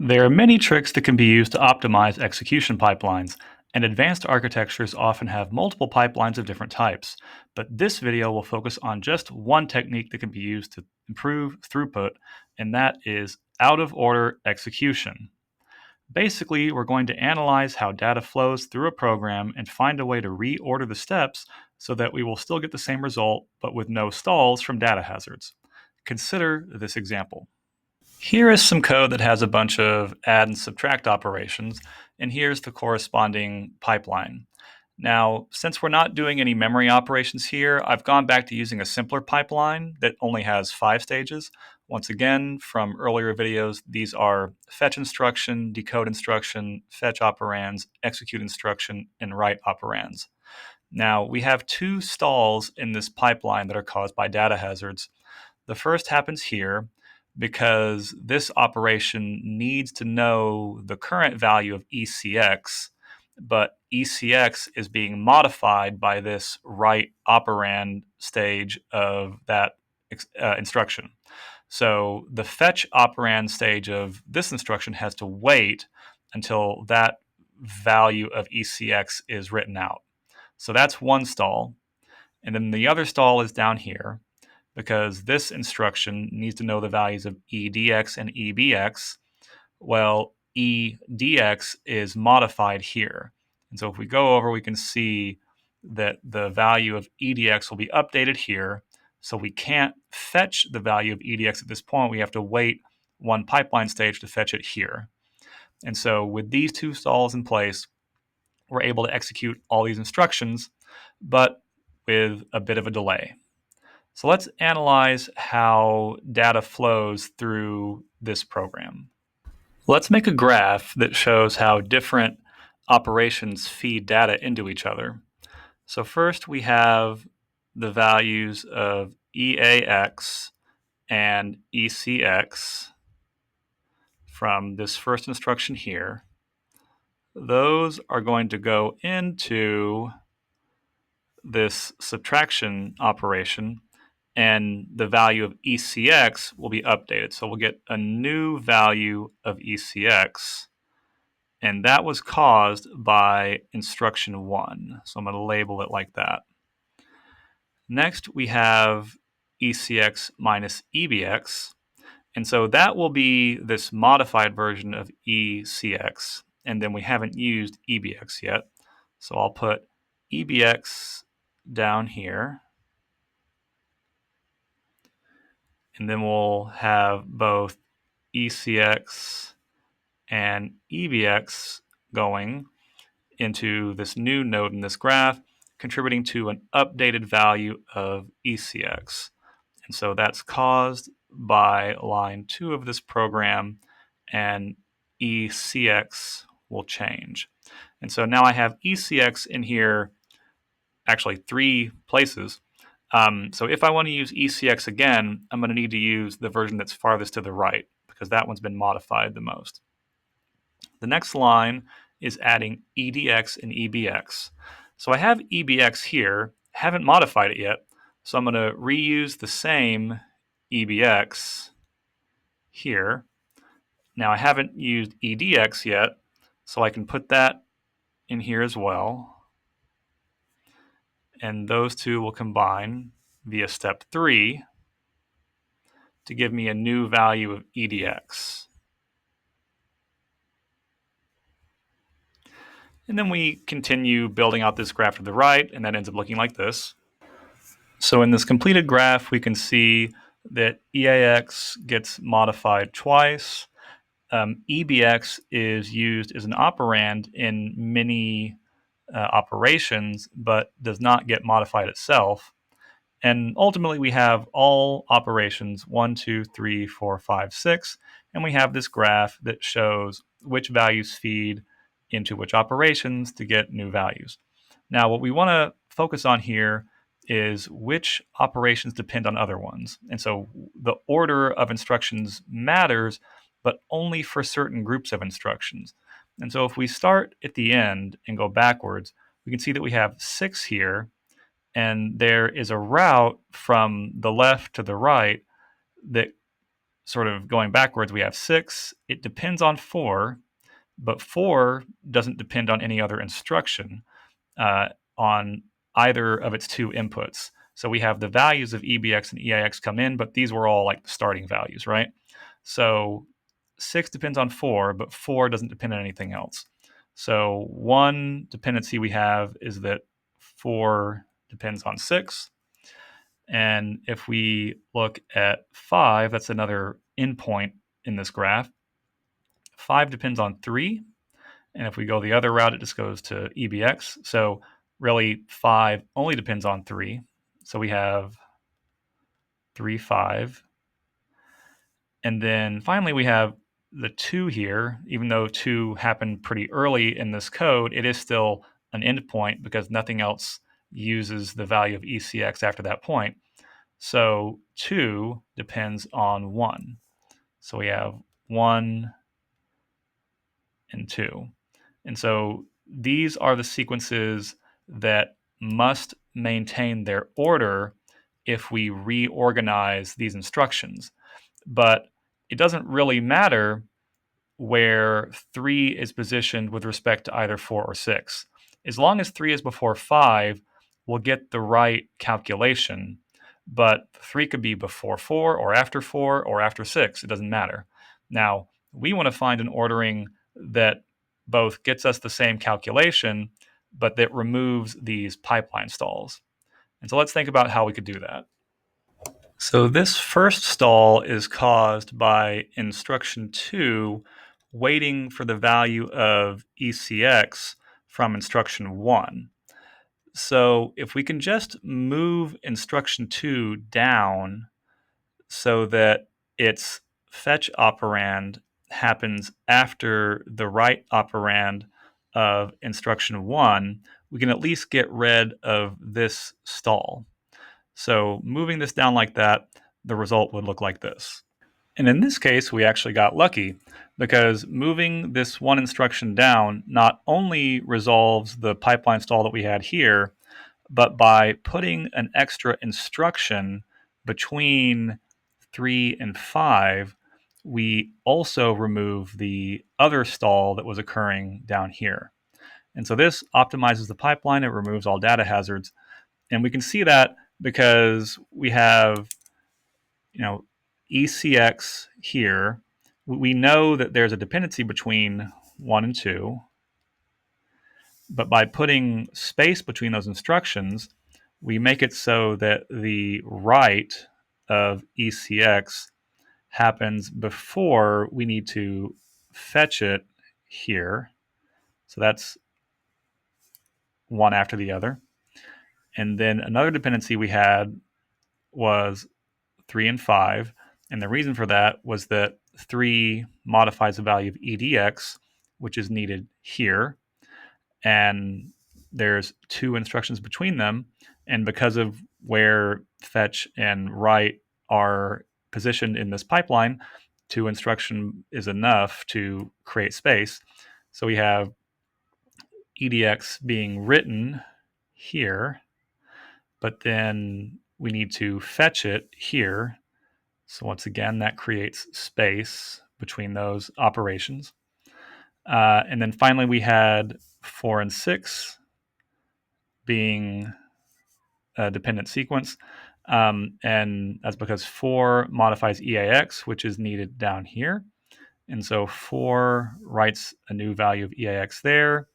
There are many tricks that can be used to optimize execution pipelines, and advanced architectures often have multiple pipelines of different types. But this video will focus on just one technique that can be used to improve throughput, and that is out-of-order execution. Basically, we're going to analyze how data flows through a program and find a way to reorder the steps so that we will still get the same result, but with no stalls from data hazards. Consider this example. Here is some code that has a bunch of add and subtract operations, and here's the corresponding pipeline. Now, since we're not doing any memory operations here, I've gone back to using a simpler pipeline that only has 5 stages. Once again, from earlier videos, these are fetch instruction, decode instruction, fetch operands, execute instruction, and write operands. Now, we have 2 stalls in this pipeline that are caused by data hazards. The first happens here because this operation needs to know the current value of ECX, but ECX is being modified by this write operand stage of that instruction. So the fetch operand stage of this instruction has to wait until that value of ECX is written out. So that's one stall. And then the other stall is down here because this instruction needs to know the values of EDX and EBX. Well, EDX is modified here. And so if we go over, we can see that the value of EDX will be updated here. So we can't fetch the value of EDX at this point. We have to wait one pipeline stage to fetch it here. And so with these 2 stalls in place, we're able to execute all these instructions, but with a bit of a delay. So let's analyze how data flows through this program. Let's make a graph that shows how different operations feed data into each other. So first we have the values of EAX and ECX from this first instruction here. Those are going to go into this subtraction operation, and the value of ECX will be updated. So we'll get a new value of ECX, and that was caused by instruction 1. So I'm going to label it like that. Next, we have ECX minus EBX, and so that will be this modified version of ECX, and then we haven't used EBX yet. So I'll put EBX down here. And then we'll have both ECX and EBX going into this new node in this graph, contributing to an updated value of ECX. And so that's caused by line 2 of this program, and ECX will change. And so now I have ECX in here, actually 3 places. So if I want to use ECX again, I'm going to need to use the version that's farthest to the right because that one's been modified the most. The next line is adding EDX and EBX. So I have EBX here, haven't modified it yet, so I'm going to reuse the same EBX here. Now I haven't used EDX yet, so I can put that in here as well. And those 2 will combine via step 3 to give me a new value of EDX. And then we continue building out this graph to the right, and that ends up looking like this. So in this completed graph, we can see that EAX gets modified twice. EBX is used as an operand in many operations, but does not get modified itself. And ultimately, we have all operations 1, 2, 3, 4, 5, 6, and we have this graph that shows which values feed into which operations to get new values. Now, what we want to focus on here is which operations depend on other ones. And so the order of instructions matters, but only for certain groups of instructions. And so if we start at the end and go backwards, we can see that we have 6 here, and there is a route from the left to the right that sort of going backwards, we have 6. It depends on 4, but 4 doesn't depend on any other instruction on either of its two inputs. So we have the values of EBX and EAX come in, but these were all like the starting values, right? So 6 depends on 4, but 4 doesn't depend on anything else. So one dependency we have is that 4 depends on 6. And if we look at 5, that's another endpoint in this graph. 5 depends on 3. And if we go the other route, it just goes to EBX. So really 5 only depends on 3. So we have 3, 5. And then finally we have the 2 here. Even though 2 happened pretty early in this code, it is still an endpoint because nothing else uses the value of ECX after that point. So 2 depends on 1. So we have 1 and 2. And so these are the sequences that must maintain their order if we reorganize these instructions. But it doesn't really matter where 3 is positioned with respect to either 4 or 6. As long as 3 is before 5, we'll get the right calculation. But 3 could be before 4 or after 6. It doesn't matter. Now, we want to find an ordering that both gets us the same calculation, but that removes these pipeline stalls. And so let's think about how we could do that. So this first stall is caused by instruction 2 waiting for the value of ECX from instruction 1. So if we can just move instruction 2 down so that its fetch operand happens after the write operand of instruction 1, we can at least get rid of this stall. So moving this down like that, the result would look like this. And in this case, we actually got lucky because moving this one instruction down not only resolves the pipeline stall that we had here, but by putting an extra instruction between 3 and 5, we also remove the other stall that was occurring down here. And so this optimizes the pipeline. It removes all data hazards. And we can see that because we have, ECX here. We know that there's a dependency between 1 and 2. But by putting space between those instructions, we make it so that the write of ECX happens before we need to fetch it here. So that's one after the other. And then another dependency we had was 3 and 5. And the reason for that was that 3 modifies the value of EDX, which is needed here. And there's 2 instructions between them. And because of where fetch and write are positioned in this pipeline, 2 instruction is enough to create space. So we have EDX being written here, but then we need to fetch it here. So once again, that creates space between those operations. And then finally, we had 4 and 6 being a dependent sequence. And that's because 4 modifies EAX, which is needed down here. And so 4 writes a new value of EAX there.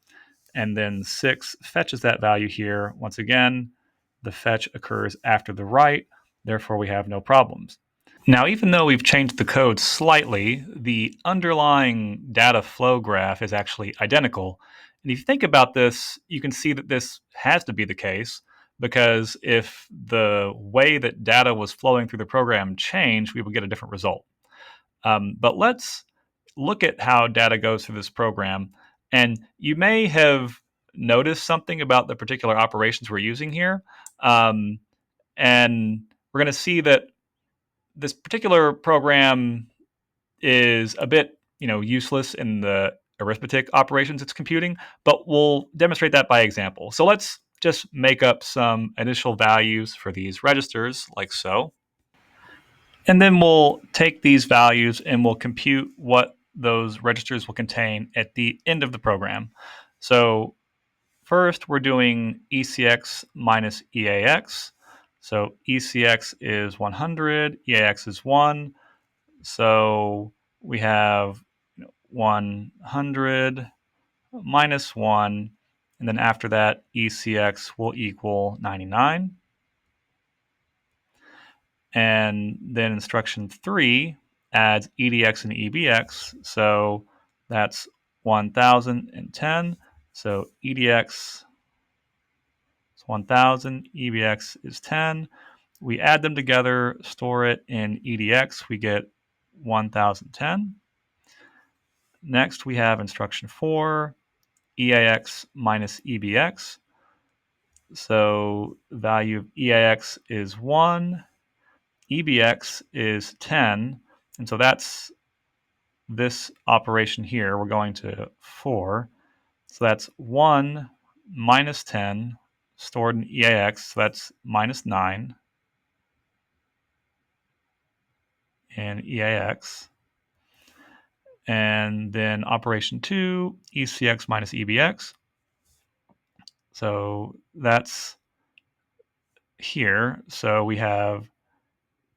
And then 6 fetches that value here. Once again, the fetch occurs after the write. Therefore, we have no problems. Now, even though we've changed the code slightly, the underlying data flow graph is actually identical. And if you think about this, you can see that this has to be the case because if the way that data was flowing through the program changed, we would get a different result. But let's look at how data goes through this program. And you may have noticed something about the particular operations we're using here. And we're going to see that this particular program is a bit, useless in the arithmetic operations it's computing, but we'll demonstrate that by example. So let's just make up some initial values for these registers like so. And then we'll take these values and we'll compute what those registers will contain at the end of the program. So first, we're doing ECX minus EAX. So ECX is 100, EAX is 1. So we have 100 minus 1. And then after that, ECX will equal 99. And then instruction 3 adds EDX and EBX. So that's 1010. So EDX is 1000, EBX is 10. We add them together, store it in EDX, we get 1010. Next, we have instruction 4, EAX minus EBX. So the value of EAX is 1, EBX is 10, and so that's this operation here. We're going to 4. So that's 1 minus 10 stored in EAX, so that's minus 9 in EAX. And then operation 2, ECX minus EBX. So that's here. So we have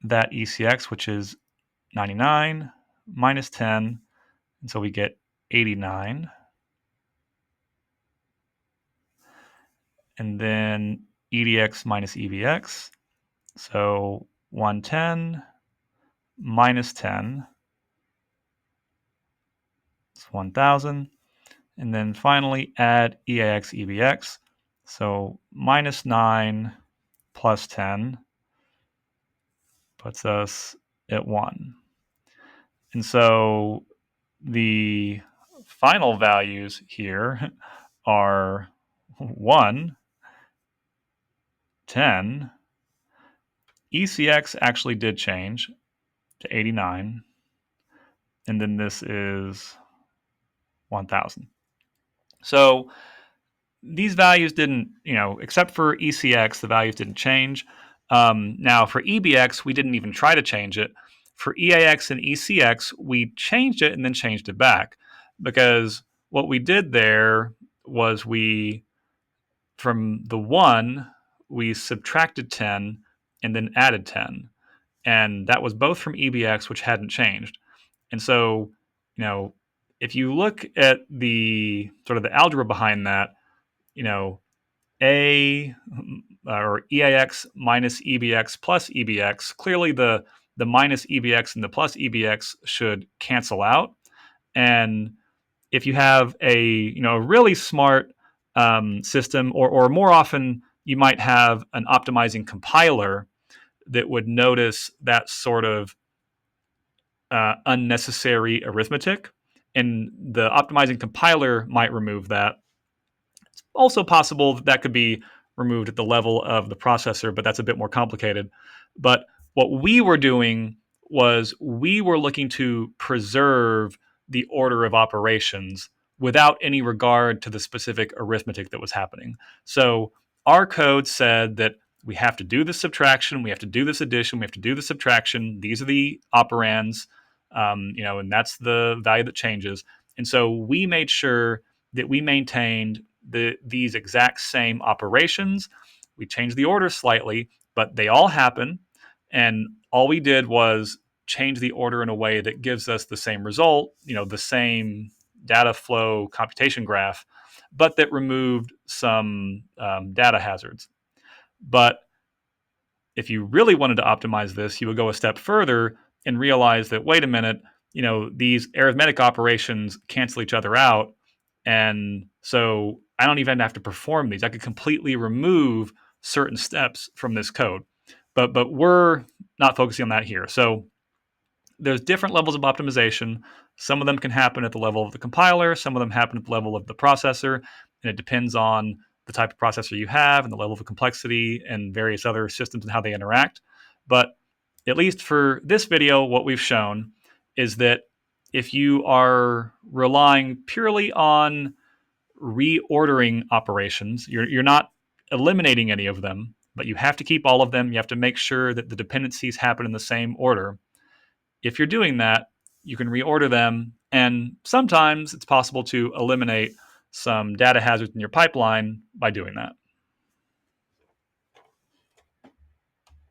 that ECX, which is 99 minus 10, and so we get 89. And then EDX minus EBX. So 110 minus 10 is 1000. And then finally add EAX EBX. So minus 9 plus 10 puts us at 1. And so the final values here are 1, 10. ECX actually did change to 89. And then this is 1000. So these values didn't, except for ECX, the values didn't change. Now for EBX, we didn't even try to change it. For EAX and ECX, we changed it and then changed it back, because what we did there was from the 1, we subtracted 10 and then added 10. And that was both from EBX, which hadn't changed. And so, if you look at the sort of the algebra behind that, A or EAX minus EBX plus EBX, clearly the minus EBX and the plus EBX should cancel out. And if you have a really smart system, or more often you might have an optimizing compiler that would notice that sort of unnecessary arithmetic, and the optimizing compiler might remove that. It's also possible that could be removed at the level of the processor, but that's a bit more complicated. But what we were doing was we were looking to preserve the order of operations without any regard to the specific arithmetic that was happening. So our code said that we have to do this subtraction, we have to do this addition, we have to do the subtraction. These are the operands, and that's the value that changes. And so we made sure that we maintained these exact same operations. We changed the order slightly, but they all happen. And all we did was change the order in a way that gives us the same result, the same data flow computation graph, but that removed some data hazards. But if you really wanted to optimize this, you would go a step further and realize that, wait a minute, these arithmetic operations cancel each other out. And so I don't even have to perform these. I could completely remove certain steps from this code. But we're not focusing on that here. So there's different levels of optimization. Some of them can happen at the level of the compiler. Some of them happen at the level of the processor. And it depends on the type of processor you have and the level of complexity and various other systems and how they interact. But at least for this video, what we've shown is that if you are relying purely on reordering operations, you're not eliminating any of them, but you have to keep all of them. You have to make sure that the dependencies happen in the same order. If you're doing that, you can reorder them, and sometimes it's possible to eliminate some data hazards in your pipeline by doing that.